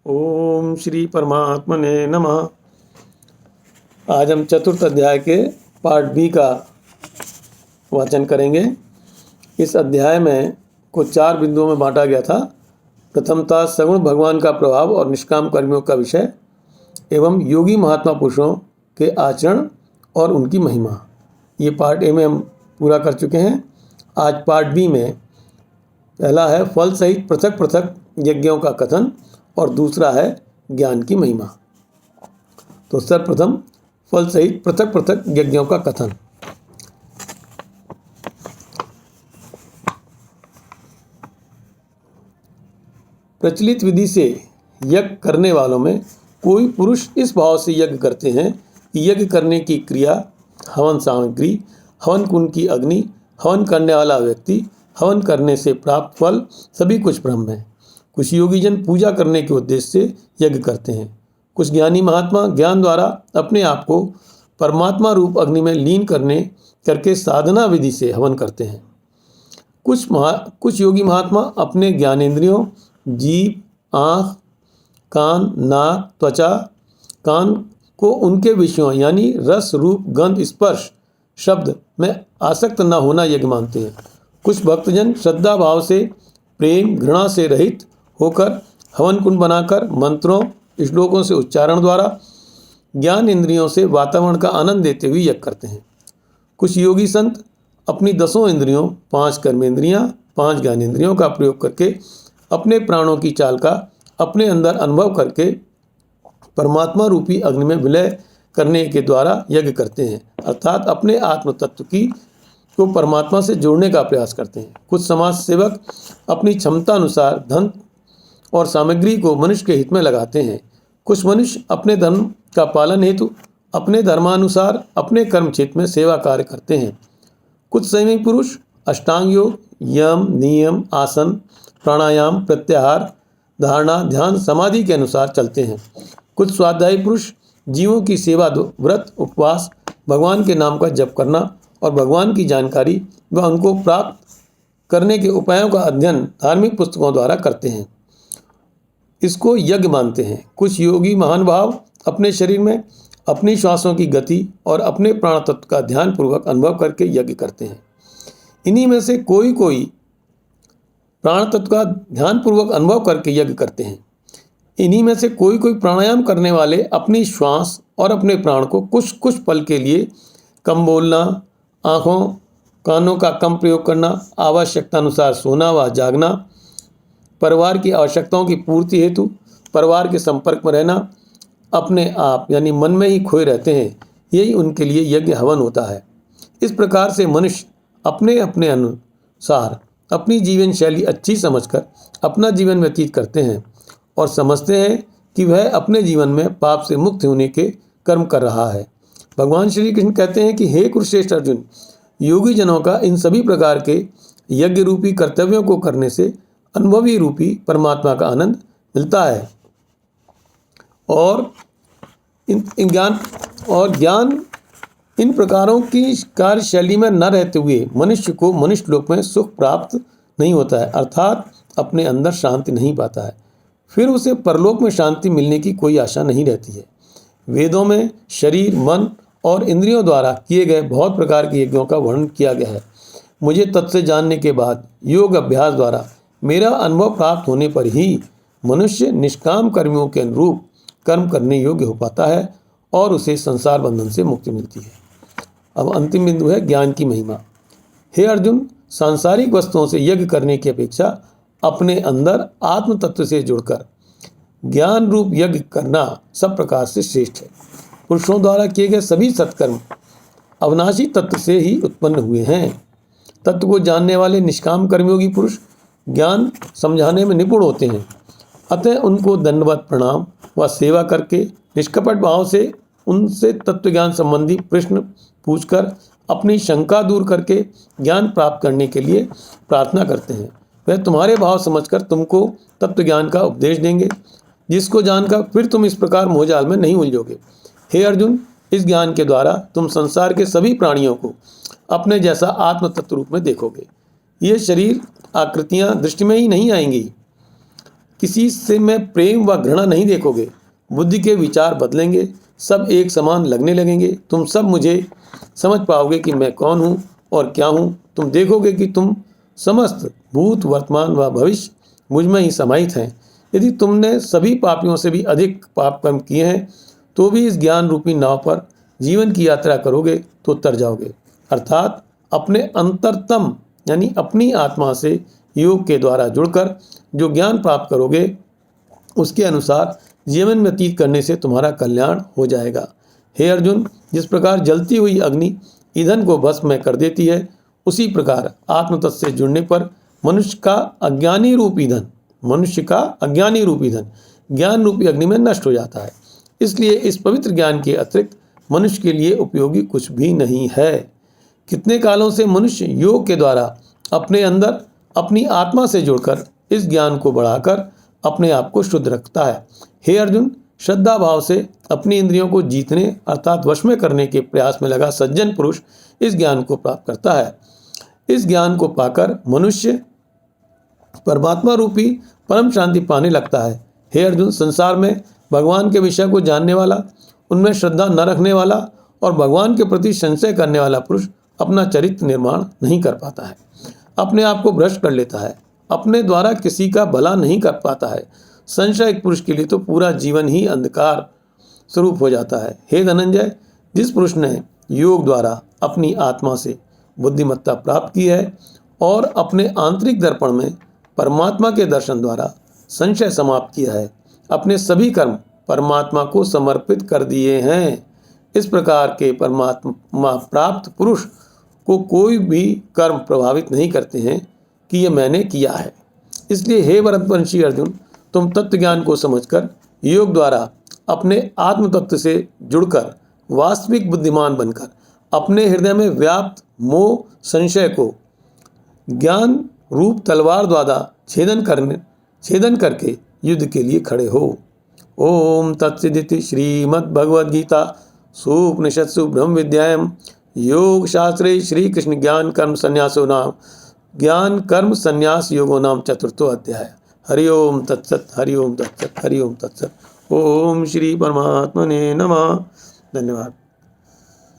ओम श्री परमात्मने नमः। आज हम चतुर्थ अध्याय के पार्ट बी का वाचन करेंगे। इस अध्याय में को 4 बिंदुओं में बांटा गया था। प्रथमतः सगुण भगवान का प्रभाव और निष्काम कर्मियों का विषय एवं योगी महात्मा पुरुषों के आचरण और उनकी महिमा। ये पार्ट ए में हम पूरा कर चुके हैं। आज पार्ट बी में पहला है फल सहित पृथक पृथक यज्ञों का कथन और दूसरा है ज्ञान की महिमा। तो सर्वप्रथम फल सहित पृथक पृथक यज्ञों का कथन। प्रचलित विधि से यज्ञ करने वालों में कोई पुरुष इस भाव से यज्ञ करते हैं कि यज्ञ करने की क्रिया, हवन सामग्री, हवन कुंड की अग्नि, हवन करने वाला व्यक्ति, हवन करने से प्राप्त फल सभी कुछ ब्रह्म है। कुछ योगी जन पूजा करने के उद्देश्य से यज्ञ करते हैं। कुछ ज्ञानी महात्मा ज्ञान द्वारा अपने आप को परमात्मा रूप अग्नि में लीन करके साधना विधि से हवन करते हैं। कुछ योगी महात्मा अपने ज्ञानेंद्रियों जीभ, आँख, कान, नाक, त्वचा, कान को उनके विषयों यानी रस, रूप, गंध, स्पर्श, शब्द में आसक्त न होना यज्ञ मानते हैं। कुछ भक्तजन श्रद्धा भाव से, प्रेम घृणा से रहित होकर हवन कुंड बनाकर मंत्रों, श्लोकों से उच्चारण द्वारा ज्ञान इंद्रियों से वातावरण का आनंद देते हुए यज्ञ करते हैं। कुछ योगी संत अपनी 10 इंद्रियों, 5 कर्मेंद्रियां, 5 ज्ञानेंद्रियों का प्रयोग करके अपने प्राणों की चाल का अपने अंदर अनुभव करके परमात्मा रूपी अग्नि में विलय करने के द्वारा यज्ञ करते हैं, अर्थात अपने आत्म तत्व को परमात्मा से जोड़ने का प्रयास करते हैं। कुछ समाज सेवक अपनी क्षमता अनुसार धन और सामग्री को मनुष्य के हित में लगाते हैं। कुछ मनुष्य अपने धर्म का पालन हेतु अपने धर्मानुसार अपने कर्म क्षेत्र में सेवा कार्य करते हैं। कुछ संयमी पुरुष अष्टांग योग, यम, नियम, आसन, प्राणायाम, प्रत्याहार, धारणा, ध्यान, समाधि के अनुसार चलते हैं। कुछ स्वाध्यायी पुरुष जीवों की सेवा, व्रत, उपवास, भगवान के नाम का जप करना और भगवान की जानकारी व उनको प्राप्त करने के उपायों का अध्ययन धार्मिक पुस्तकों द्वारा करते हैं। इसको यज्ञ मानते हैं। कुछ योगी महान भाव अपने शरीर में अपनी श्वासों की गति और अपने प्राण तत्व का ध्यान पूर्वक अनुभव करके यज्ञ करते हैं। इन्हीं में से कोई प्राण तत्व का ध्यान पूर्वक अनुभव करके यज्ञ करते हैं। इन्हीं में से कोई प्राणायाम करने वाले अपनी श्वास और अपने प्राण को कुछ पल के लिए कम बोलना, आँखों कानों का कम प्रयोग करना, आवश्यकता अनुसार सोना व जागना, परिवार की आवश्यकताओं की पूर्ति हेतु परिवार के संपर्क में रहना, अपने आप यानी मन में ही खोए रहते हैं। यही उनके लिए यज्ञ हवन होता है। इस प्रकार से मनुष्य अपने अपने अनुसार अपनी जीवन शैली अच्छी समझकर अपना जीवन व्यतीत करते हैं और समझते हैं कि वह अपने जीवन में पाप से मुक्त होने के कर्म कर रहा है। भगवान श्री कृष्ण कहते हैं कि हे कुरुश्रेष्ठ अर्जुन, योगी जनों का इन सभी प्रकार के यज्ञ रूपी कर्तव्यों को करने से अनुभवी रूपी परमात्मा का आनंद मिलता है और ज्ञान इन प्रकारों की कार्यशैली में न रहते हुए मनुष्य को मनुष्य लोक में सुख प्राप्त नहीं होता है, अर्थात अपने अंदर शांति नहीं पाता है। फिर उसे परलोक में शांति मिलने की कोई आशा नहीं रहती है। वेदों में शरीर, मन और इंद्रियों द्वारा किए गए बहुत प्रकार के यज्ञों का वर्णन किया गया है। मुझे तत्व से जानने के बाद योग अभ्यास द्वारा मेरा अनुभव प्राप्त होने पर ही मनुष्य निष्काम कर्मियों के अनुरूप कर्म करने योग्य हो पाता है और उसे संसार बंधन से मुक्ति मिलती है। अब अंतिम बिंदु है ज्ञान की महिमा। हे अर्जुन, सांसारिक वस्तुओं से यज्ञ करने की अपेक्षा अपने अंदर आत्म तत्व से जुड़कर ज्ञान रूप यज्ञ करना सब प्रकार से श्रेष्ठ है। पुरुषों द्वारा किए गए सभी सत्कर्म अविनाशी तत्व से ही उत्पन्न हुए हैं। तत्व को जानने वाले निष्काम कर्मयोगी पुरुष ज्ञान समझाने में निपुण होते हैं, अतः उनको दंडवत प्रणाम व सेवा करके निष्कपट भाव से उनसे तत्व ज्ञान संबंधी प्रश्न पूछकर अपनी शंका दूर करके ज्ञान प्राप्त करने के लिए प्रार्थना करते हैं। वह तुम्हारे भाव समझकर तुमको तत्व ज्ञान का उपदेश देंगे, जिसको जानकर फिर तुम इस प्रकार मोहजाल में नहीं उलझोगे। हे अर्जुन, इस ज्ञान के द्वारा तुम संसार के सभी प्राणियों को अपने जैसा आत्म तत्व रूप में देखोगे। ये शरीर आकृतियां दृष्टि में ही नहीं आएंगी किसी से में प्रेम व घृणा नहीं देखोगे। बुद्धि के विचार बदलेंगे, सब एक समान लगने लगेंगे। तुम सब मुझे समझ पाओगे कि मैं कौन हूँ और क्या हूँ। तुम देखोगे कि तुम समस्त भूत, वर्तमान व भविष्य मुझ में ही समाहित हैं। यदि तुमने सभी पापियों से भी अधिक पाप कर्म किए हैं तो भी इस ज्ञान रूपी नाव पर जीवन की यात्रा करोगे तो तर जाओगे। अर्थात अपने अंतरतम यानी अपनी आत्मा से योग के द्वारा जुड़कर जो ज्ञान प्राप्त करोगे उसके अनुसार जीवन व्यतीत करने से तुम्हारा कल्याण हो जाएगा। हे अर्जुन, जिस प्रकार जलती हुई अग्नि ईंधन को भस्म में कर देती है, उसी प्रकार आत्म तत्व से जुड़ने पर मनुष्य का अज्ञानी रूप ईंधन ज्ञान रूपी अग्नि में नष्ट हो जाता है। इसलिए इस पवित्र ज्ञान के अतिरिक्त मनुष्य के लिए उपयोगी कुछ भी नहीं है। कितने कालों से मनुष्य योग के द्वारा अपने अंदर अपनी आत्मा से जुड़कर इस ज्ञान को बढ़ाकर अपने आप को शुद्ध रखता है। हे अर्जुन, श्रद्धा भाव से अपनी इंद्रियों को जीतने अर्थात वश में करने के प्रयास में लगा सज्जन पुरुष इस ज्ञान को प्राप्त करता है। इस ज्ञान को पाकर मनुष्य परमात्मा रूपी परम शांति पाने लगता है। हे अर्जुन, संसार में भगवान के विषय को जानने वाला, उनमें श्रद्धा न रखने वाला और भगवान के प्रति संशय करने वाला पुरुष अपना चरित्र निर्माण नहीं कर पाता है, अपने आप को भ्रष्ट कर लेता है, अपने द्वारा किसी का भला नहीं कर पाता है। संशय एक पुरुष के लिए तो पूरा जीवन ही अंधकार स्वरूप हो जाता है। हे धनंजय, जिस पुरुष ने योग द्वारा अपनी आत्मा से बुद्धिमत्ता प्राप्त की है और अपने आंतरिक दर्पण में परमात्मा के दर्शन द्वारा संशय समाप्त किया है, अपने सभी कर्म परमात्मा को समर्पित कर दिए हैं, इस प्रकार के परमात्मा प्राप्त पुरुष को कोई भी कर्म प्रभावित नहीं करते हैं कि ये मैंने किया है। इसलिए हे भरतवंशी अर्जुन, तुम तत्व ज्ञान को समझकर योग द्वारा अपने आत्म तत्व से जुड़कर वास्तविक बुद्धिमान बनकर अपने हृदय में व्याप्त मोह संशय को ज्ञान रूप तलवार द्वारा छेदन करके युद्ध के लिए खड़े हो। ओम तत्सदिति श्रीमद्भगवद्गीता सूपनिषत्सु ब्रह्म विद्यायां योग शास्त्रे श्री कृष्ण ज्ञान कर्म संन्यास योगो नाम चतुर्थो अध्याय। हरि ओम तत्सत, हरि ओम तत्सत, हरि ओम तत्सत। ओम श्री परमात्मने नमः। धन्यवाद।